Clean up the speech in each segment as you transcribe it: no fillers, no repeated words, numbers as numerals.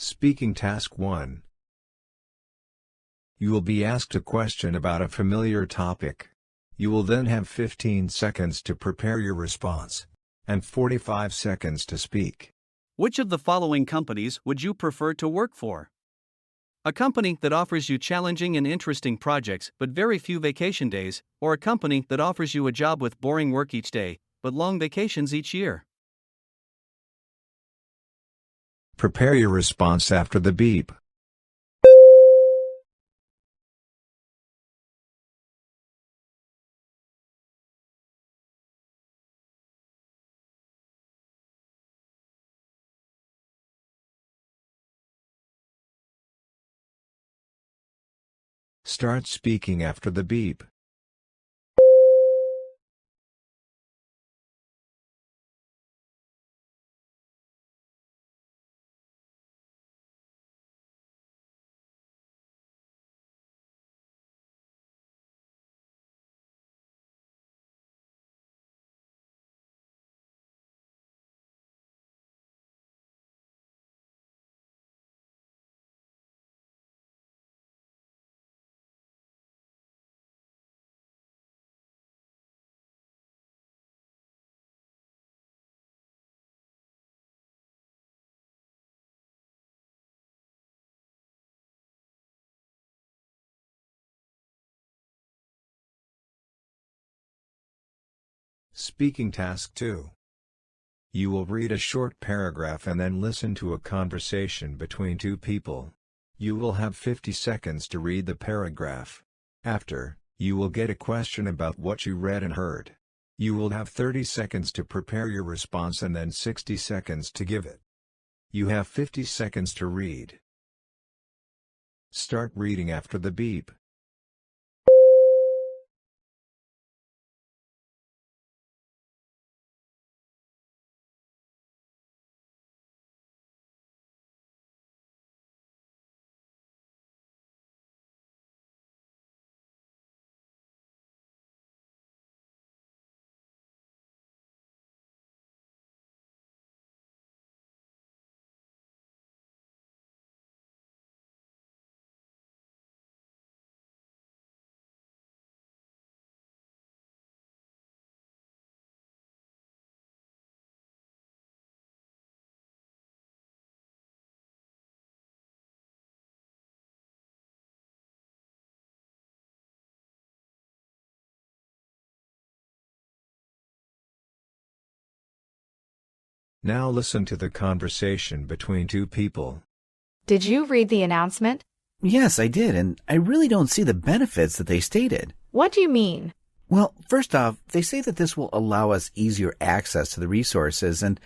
Speaking Task 1. You will be asked a question about a familiar topic. You will then have 15 seconds to prepare your response, and 45 seconds to speak. Which of the following companies would you prefer to work for? A company that offers you challenging and interesting projects but very few vacation days, or a company that offers you a job with boring work each day, but long vacations each year? Prepare your response after the beep. Start speaking after the beep. Speaking Task 2. You will read a short paragraph and then listen to a conversation between two people. You will have 50 seconds to read the paragraph. After, you will get a question about what you read and heard. You will have 30 seconds to prepare your response and then 60 seconds to give it. You have 50 seconds to read. Start reading after the beep. Now listen to the conversation between two people. Did you read the announcement? Yes, I did, and I really don't see the benefits that they stated. What do you mean? Well, first off, they say that this will allow us easier access to the resources, and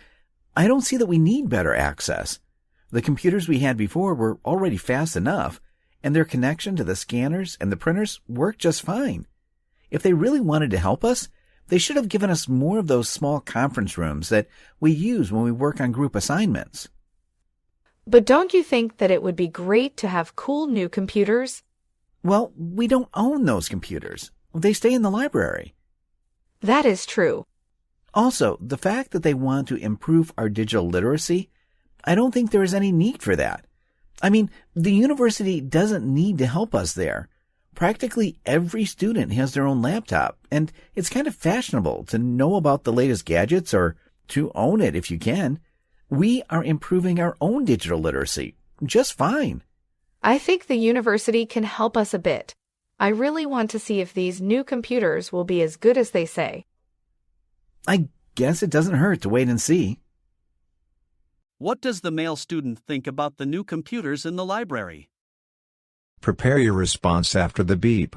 I don't see that we need better access. The computers we had before were already fast enough, and their connection to the scanners and the printers worked just fine. If they really wanted to help us, they should have given us more of those small conference rooms that we use when we work on group assignments. But don't you think that it would be great to have cool new computers? Well, we don't own those computers. They stay in the library. That is true. Also, the fact that they want to improve our digital literacy, I don't think there is any need for that. I mean, the university doesn't need to help us there. Practically every student has their own laptop, and it's kind of fashionable to know about the latest gadgets or to own it if you can. We are improving our own digital literacy just fine. I think the university can help us a bit. I really want to see if these new computers will be as good as they say. I guess it doesn't hurt to wait and see. What does the male student think about the new computers in the library? Prepare your response after the beep.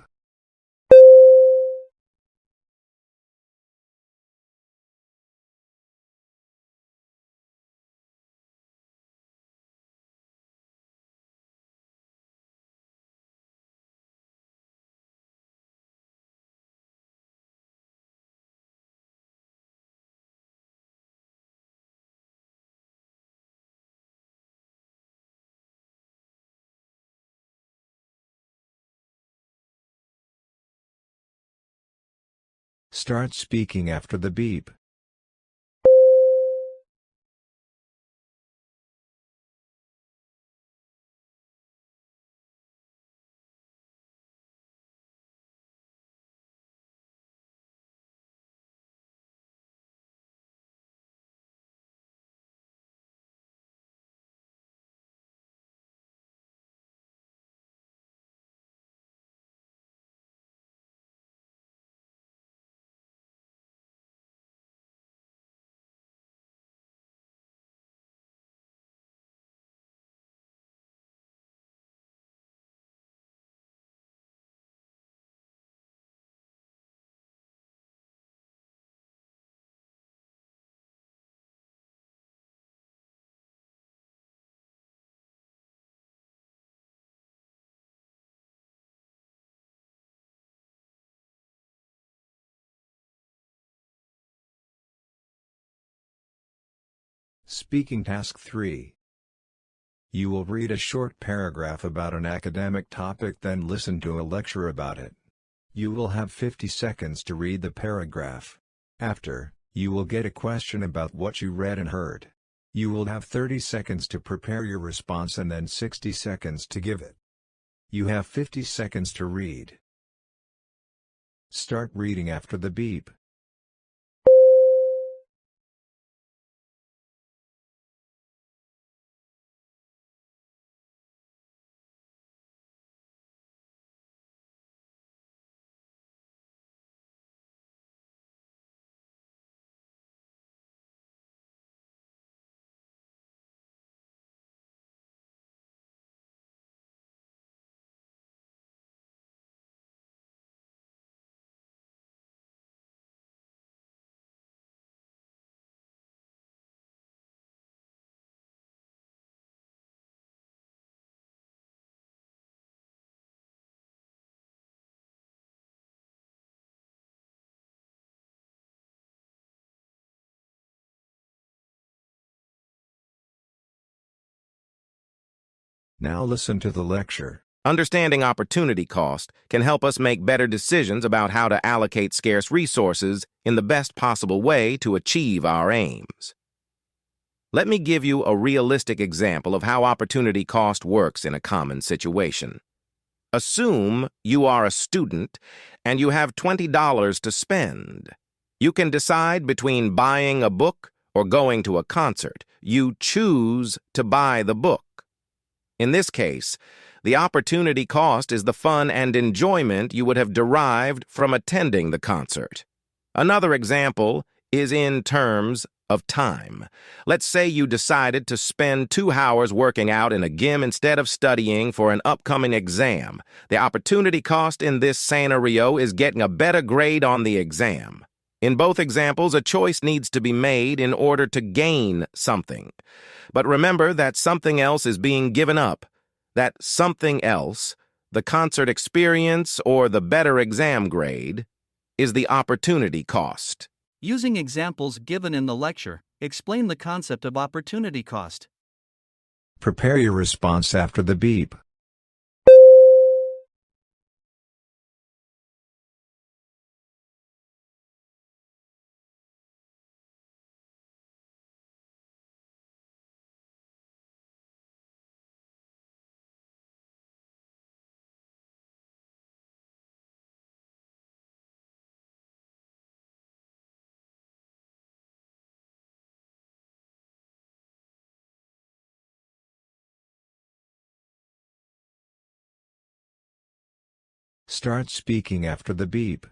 Start speaking after the beep. Speaking Task 3. You will read a short paragraph about an academic topic, then listen to a lecture about it. You will have 50 seconds to read the paragraph. After, you will get a question about what you read and heard. You will have 30 seconds to prepare your response and then 60 seconds to give it. You have 50 seconds to read. Start reading after the beep. Now listen to the lecture. Understanding opportunity cost can help us make better decisions about how to allocate scarce resources in the best possible way to achieve our aims. Let me give you a realistic example of how opportunity cost works in a common situation. Assume you are a student and you have $20 to spend. You can decide between buying a book or going to a concert. You choose to buy the book. In this case, the opportunity cost is the fun and enjoyment you would have derived from attending the concert. Another example is in terms of time. Let's say you decided to spend 2 hours working out in a gym instead of studying for an upcoming exam. The opportunity cost in this scenario is getting a better grade on the exam. In both examples, a choice needs to be made in order to gain something. But remember that something else is being given up. That something else, the concert experience or the better exam grade, is the opportunity cost. Using examples given in the lecture, explain the concept of opportunity cost. Prepare your response after the beep. Start speaking after the beep.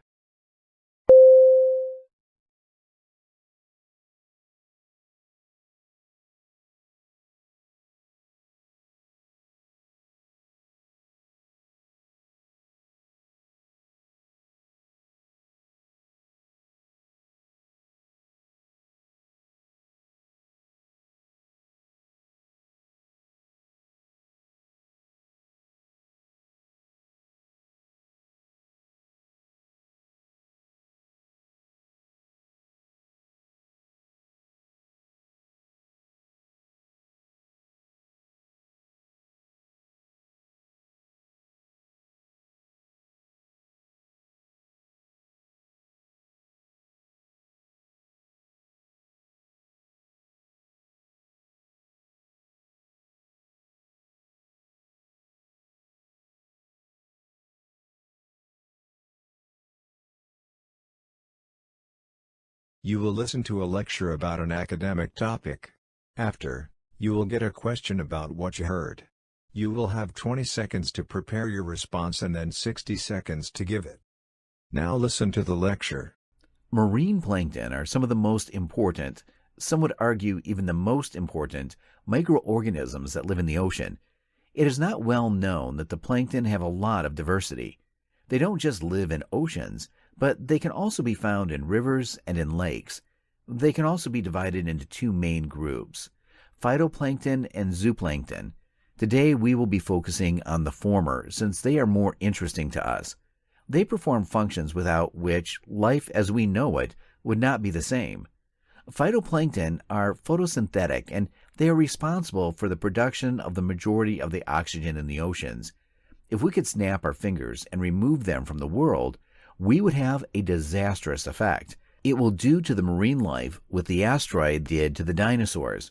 You will listen to a lecture about an academic topic. After, you will get a question about what you heard. You will have 20 seconds to prepare your response and then 60 seconds to give it. Now listen to the lecture. Marine plankton are some of the most important, some would argue even the most important, microorganisms that live in the ocean. It is not well known that the plankton have a lot of diversity. They don't just live in oceans, but they can also be found in rivers and in lakes. They can also be divided into 2 main groups, phytoplankton and zooplankton. Today we will be focusing on the former since they are more interesting to us. They perform functions without which life as we know it would not be the same. Phytoplankton are photosynthetic and they are responsible for the production of the majority of the oxygen in the oceans. If we could snap our fingers and remove them from the world, we would have a disastrous effect. It will do to the marine life what the asteroid did to the dinosaurs.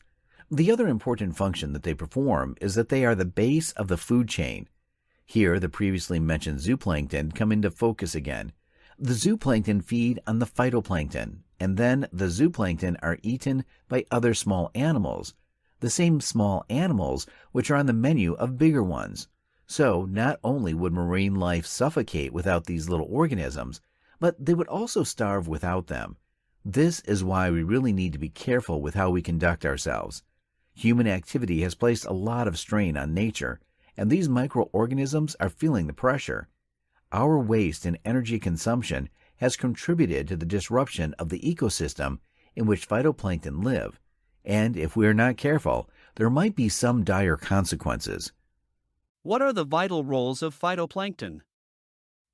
The other important function that they perform is that they are the base of the food chain. Here, the previously mentioned zooplankton come into focus again. The zooplankton feed on the phytoplankton, and then the zooplankton are eaten by other small animals, the same small animals which are on the menu of bigger ones. So, not only would marine life suffocate without these little organisms, but they would also starve without them. This is why we really need to be careful with how we conduct ourselves. Human activity has placed a lot of strain on nature, and these microorganisms are feeling the pressure. Our waste and energy consumption has contributed to the disruption of the ecosystem in which phytoplankton live, and if we are not careful, there might be some dire consequences. What are the vital roles of phytoplankton?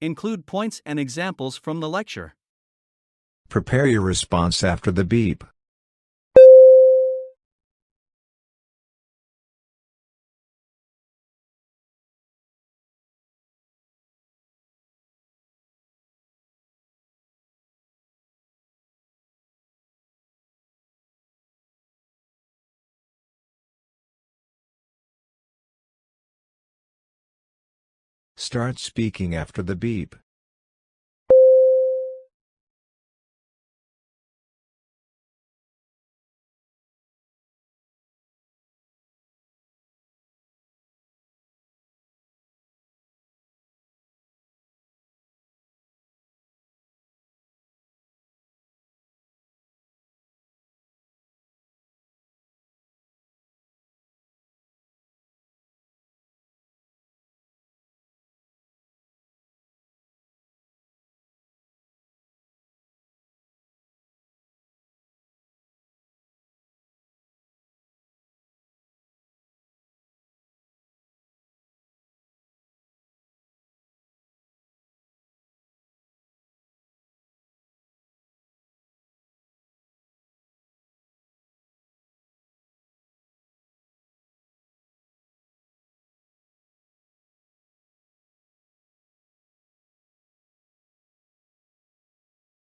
Include points and examples from the lecture. Prepare your response after the beep. Start speaking after the beep.